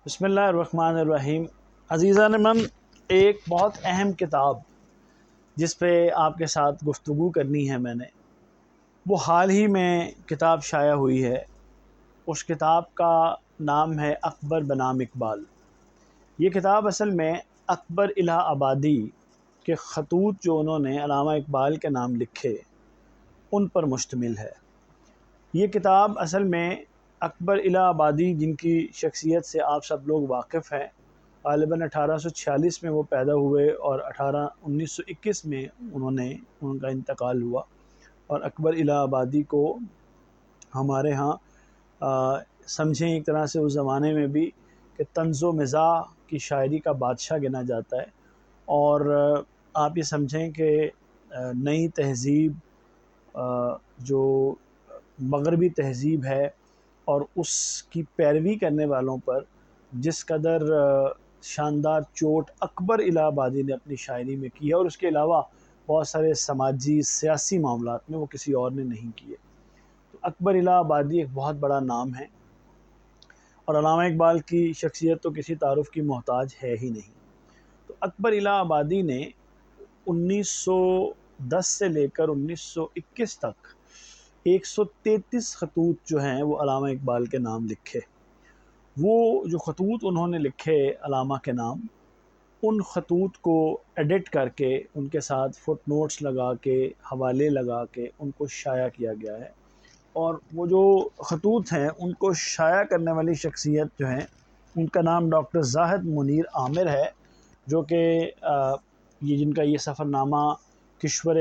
بسم اللہ الرحمن الرحیم۔ عزیزان من، ایک بہت اہم کتاب جس پہ آپ کے ساتھ گفتگو کرنی ہے میں نے، وہ حال ہی میں کتاب شائع ہوئی ہے۔ اس کتاب کا نام ہے اکبر بنام اقبال۔ یہ کتاب اصل میں اکبر الہ آبادی کے خطوط جو انہوں نے علامہ اقبال کے نام لکھے ان پر مشتمل ہے۔ یہ کتاب اصل میں اکبر الہ آبادی، جن کی شخصیت سے آپ سب لوگ واقف ہیں، غالباً 1846 میں وہ پیدا ہوئے اور 1921 میں ان کا انتقال ہوا۔ اور اکبر الہ آبادی کو ہمارے ہاں سمجھیں ایک طرح سے اس زمانے میں بھی کہ طنز و مزاح کی شاعری کا بادشاہ گنا جاتا ہے، اور آپ یہ سمجھیں کہ نئی تہذیب جو مغربی تہذیب ہے اور اس کی پیروی کرنے والوں پر جس قدر شاندار چوٹ اکبر الہ آبادی نے اپنی شاعری میں کی ہے، اور اس کے علاوہ بہت سارے سماجی سیاسی معاملات میں وہ کسی اور نے نہیں کیے۔ تو اکبر الہ آبادی ایک بہت بڑا نام ہے، اور علامہ اقبال کی شخصیت تو کسی تعارف کی محتاج ہے ہی نہیں۔ تو اکبر الہ آبادی نے 1910 سے لے کر 1921 تک 133 خطوط جو ہیں وہ علامہ اقبال کے نام لکھے۔ وہ جو خطوط انہوں نے لکھے علامہ کے نام، ان خطوط کو ایڈٹ کر کے، ان کے ساتھ فٹ نوٹس لگا کے، حوالے لگا کے ان کو شائع کیا گیا ہے۔ اور وہ جو خطوط ہیں ان کو شائع کرنے والی شخصیت جو ہیں، ان کا نام ڈاکٹر زاہد منیر عامر ہے، جو کہ جن کا یہ سفر نامہ کشور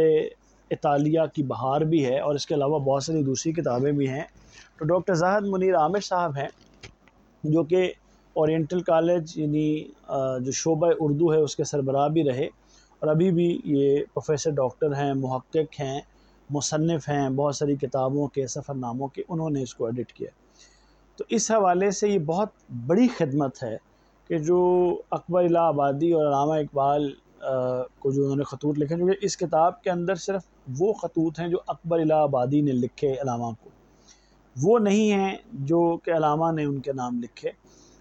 اطالیہ کی بہار بھی ہے، اور اس کے علاوہ بہت ساری دوسری کتابیں بھی ہیں۔ تو ڈاکٹر زاہد منیر عامر صاحب ہیں، جو کہ اورینٹل کالج یعنی جو شعبہ اردو ہے اس کے سربراہ بھی رہے، اور ابھی بھی یہ پروفیسر ڈاکٹر ہیں، محقق ہیں، مصنف ہیں، بہت ساری کتابوں کے، سفر ناموں کے انہوں نے اس کو ایڈٹ کیا۔ تو اس حوالے سے یہ بہت بڑی خدمت ہے کہ جو اکبر الہ آبادی اور علامہ اقبال کو جو انہوں نے خطوط لکھے، کیونکہ اس کتاب کے اندر صرف وہ خطوط ہیں جو اکبر الہ آبادی نے لکھے علامہ کو، وہ نہیں ہیں جو کہ علامہ نے ان کے نام لکھے۔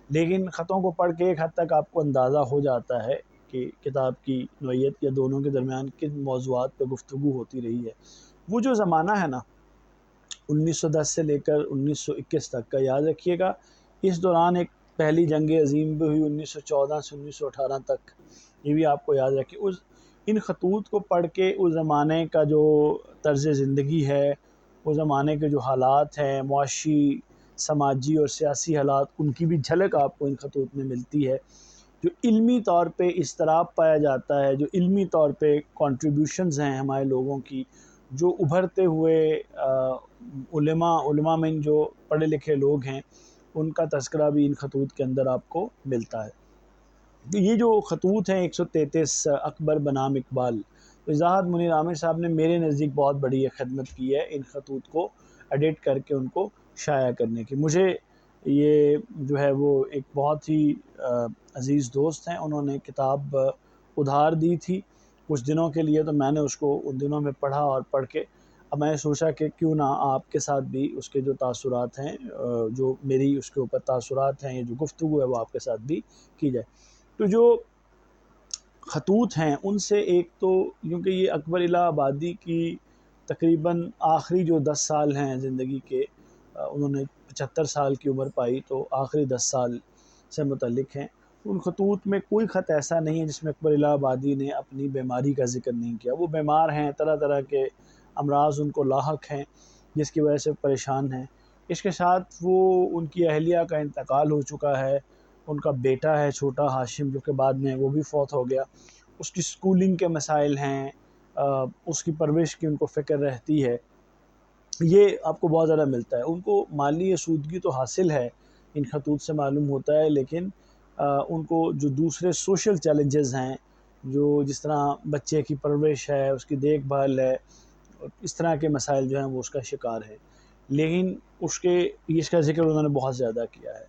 لیکن خطوں کو پڑھ کے ایک حد تک آپ کو اندازہ ہو جاتا ہے کہ کتاب کی نوعیت یا دونوں کے درمیان کن موضوعات پہ گفتگو ہوتی رہی ہے۔ وہ جو زمانہ ہے نا 1910 سے لے کر 1921 تک کا، یاد رکھیے گا اس دوران ایک پہلی جنگ عظیم بھی ہوئی 1914 سے 1918 تک، یہ بھی آپ کو یاد رکھیں۔ ان خطوط کو پڑھ کے اس زمانے کا جو طرز زندگی ہے، اس زمانے کے جو حالات ہیں، معاشی، سماجی اور سیاسی حالات، ان کی بھی جھلک آپ کو ان خطوط میں ملتی ہے۔ جو علمی طور پہ اضطراب پایا جاتا ہے، جو علمی طور پہ کنٹریبیوشنز ہیں ہمارے لوگوں کی، جو ابھرتے ہوئے علماء میں جو پڑھے لکھے لوگ ہیں، ان کا تذکرہ بھی ان خطوط کے اندر آپ کو ملتا ہے۔ تو یہ جو خطوط ہیں 133 اکبر بنام اقبال، تو زاہد منیر عامر صاحب نے میرے نزدیک بہت بڑی خدمت کی ہے ان خطوط کو ایڈٹ کر کے ان کو شائع کرنے کی۔ مجھے یہ جو ہے وہ ایک بہت ہی عزیز دوست ہیں، انہوں نے کتاب ادھار دی تھی کچھ دنوں کے لیے، تو میں نے اس کو ان دنوں میں پڑھا، اور پڑھ کے اب میں نے سوچا کہ کیوں نہ آپ کے ساتھ بھی اس کے جو تاثرات ہیں، جو میری اس کے اوپر تاثرات ہیں، یہ جو گفتگو ہے وہ آپ کے ساتھ بھی کی جائے۔ تو جو خطوط ہیں ان سے ایک تو، کیونکہ یہ اکبر الہ آبادی کی تقریباً آخری جو 10 سال ہیں زندگی کے، انہوں نے 75 سال کی عمر پائی، تو آخری 10 سال سے متعلق ہیں۔ ان خطوط میں کوئی خط ایسا نہیں ہے جس میں اکبر الہ آبادی نے اپنی بیماری کا ذکر نہیں کیا۔ وہ بیمار ہیں، طرح طرح کے امراض ان کو لاحق ہیں جس کی وجہ سے پریشان ہیں۔ اس کے ساتھ وہ ان کی اہلیہ کا انتقال ہو چکا ہے، ان کا بیٹا ہے چھوٹا ہاشم، جو کہ بعد میں وہ بھی فوت ہو گیا۔ اس کی سکولنگ کے مسائل ہیں، اس کی پرورش کی ان کو فکر رہتی ہے، یہ آپ کو بہت زیادہ ملتا ہے۔ ان کو مالی سودگی تو حاصل ہے، ان خطوط سے معلوم ہوتا ہے، لیکن ان کو جو دوسرے سوشل چیلنجز ہیں، جو جس طرح بچے کی پرورش ہے، اس کی دیکھ بھال ہے، اس طرح کے مسائل جو ہیں وہ اس کا شکار ہے، لیکن اس کا ذکر انہوں نے بہت زیادہ کیا ہے۔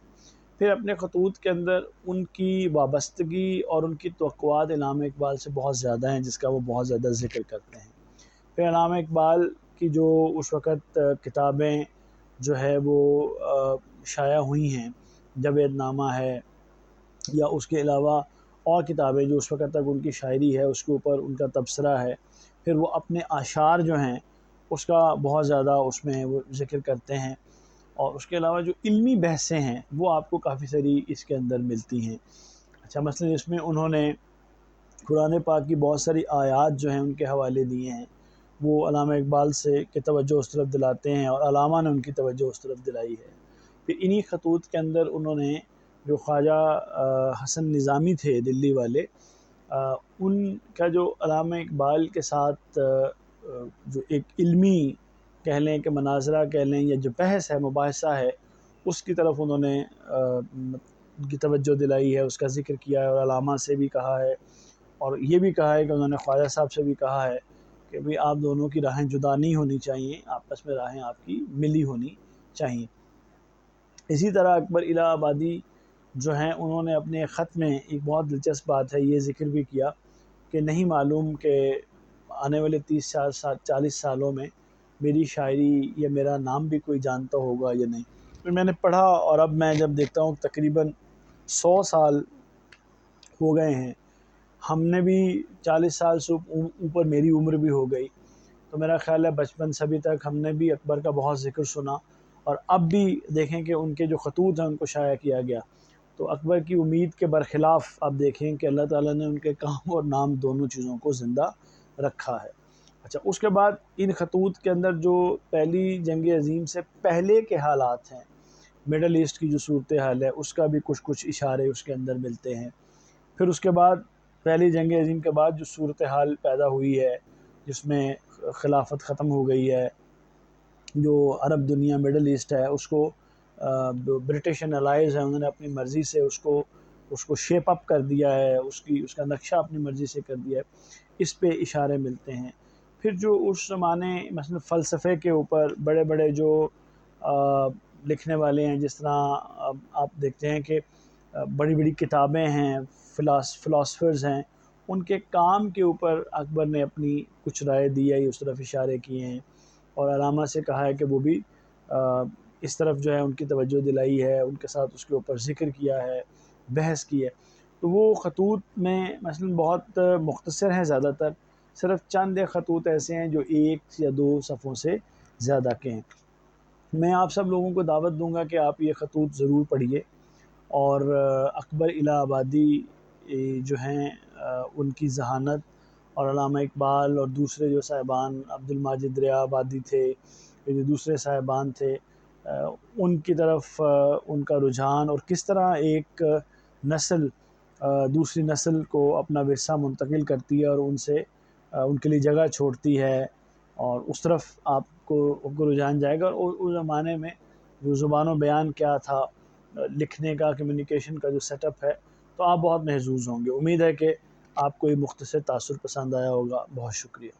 پھر اپنے خطوط کے اندر ان کی وابستگی اور ان کی توقعات علامہ اقبال سے بہت زیادہ ہیں، جس کا وہ بہت زیادہ ذکر کرتے ہیں۔ پھر علامہ اقبال کی جو اس وقت کتابیں جو ہے وہ شائع ہوئی ہیں، جاوید نامہ ہے، یا اس کے علاوہ اور کتابیں جو اس وقت تک ان کی شاعری ہے اس کے اوپر ان کا تبصرہ ہے. پھر وہ اپنے اشعار جو ہیں اس کا بہت زیادہ اس میں وہ ذکر کرتے ہیں. اور اس کے علاوہ جو علمی بحثیں ہیں وہ آپ کو کافی ساری اس کے اندر ملتی ہیں. اچھا، مثلا اس میں انہوں نے قرآن پاک کی بہت ساری آیات جو ہیں ان کے حوالے دیے ہیں. وہ علامہ اقبال سے کہ توجہ اس طرف دلاتے ہیں اور علامہ نے ان کی توجہ اس طرف دلائی ہے. پھر انہی خطوط کے اندر انہوں نے جو خواجہ حسن نظامی تھے دلی والے، ان کا جو علامہ اقبال کے ساتھ جو ایک علمی کہہ لیں کہ مناظرہ کہہ لیں یا جو بحث ہے مباحثہ ہے اس کی طرف انہوں نے کی توجہ دلائی ہے، اس کا ذکر کیا ہے اور علامہ سے بھی کہا ہے. اور یہ بھی کہا ہے کہ انہوں نے خواجہ صاحب سے بھی کہا ہے کہ بھئی آپ دونوں کی راہیں جدا نہیں ہونی چاہیے، آپس میں راہیں آپ کی ملی ہونی چاہیے. اسی طرح اکبر الہ آبادی جو ہیں انہوں نے اپنے خط میں ایک بہت دلچسپ بات ہے یہ ذکر بھی کیا کہ نہیں معلوم کہ آنے والے 40 سالوں میں میری شاعری یا میرا نام بھی کوئی جانتا ہوگا یا نہیں. پھر میں نے پڑھا اور اب میں جب دیکھتا ہوں تقریباً 100 سال ہو گئے ہیں، ہم نے بھی 40 سال سے اوپر میری عمر بھی ہو گئی، تو میرا خیال ہے بچپن سے ابھی تک ہم نے بھی اکبر کا بہت ذکر سنا. اور اب بھی دیکھیں کہ ان کے جو خطوط ہیں ان کو شائع کیا گیا، تو اکبر کی امید کے برخلاف آپ دیکھیں کہ اللہ تعالیٰ نے ان کے کام اور نام دونوں چیزوں کو زندہ رکھا ہے. اچھا، اس کے بعد ان خطوط کے اندر جو پہلی جنگ عظیم سے پہلے کے حالات ہیں، مڈل ایسٹ کی جو صورتحال ہے اس کا بھی کچھ اشارے اس کے اندر ملتے ہیں. پھر اس کے بعد پہلی جنگ عظیم کے بعد جو صورتحال پیدا ہوئی ہے جس میں خلافت ختم ہو گئی ہے، جو عرب دنیا مڈل ایسٹ ہے اس کو برٹش اینڈ الائز ہیں انہوں نے اپنی مرضی سے اس کو شیپ اپ کر دیا ہے، اس کا نقشہ اپنی مرضی سے کر دیا ہے. اس پہ اشارے ملتے ہیں. پھر جو اس زمانے مثلا فلسفے کے اوپر بڑے بڑے جو لکھنے والے ہیں، جس طرح آپ دیکھتے ہیں کہ بڑی بڑی کتابیں ہیں، فلاسفرز ہیں، ان کے کام کے اوپر اکبر نے اپنی کچھ رائے دی ہے، اس طرف اشارے کیے ہیں. اور علامہ سے کہا ہے کہ وہ بھی اس طرف جو ہے ان کی توجہ دلائی ہے، ان کے ساتھ اس کے اوپر ذکر کیا ہے، بحث کی ہے. تو وہ خطوط میں مثلا بہت مختصر ہیں، زیادہ تر صرف چند خطوط ایسے ہیں جو 1 یا 2 صفحوں سے زیادہ کے ہیں. میں آپ سب لوگوں کو دعوت دوں گا کہ آپ یہ خطوط ضرور پڑھیے اور اکبر الہ آبادی جو ہیں ان کی ذہانت اور علامہ اقبال اور دوسرے جو صاحبان عبد الماجد ریا آبادی تھے، جو دوسرے صاحبان تھے، ان کی طرف ان کا رجحان اور کس طرح ایک نسل دوسری نسل کو اپنا ورثہ منتقل کرتی ہے اور ان سے ان کے لیے جگہ چھوڑتی ہے، اور اس طرف آپ کو رجحان جائے گا. اور اس زمانے میں جو زبان و بیان کیا تھا، لکھنے کا، کمیونیکیشن کا جو سیٹ اپ ہے، تو آپ بہت محظوظ ہوں گے. امید ہے کہ آپ کو یہ مختصر تاثر پسند آیا ہوگا. بہت شکریہ.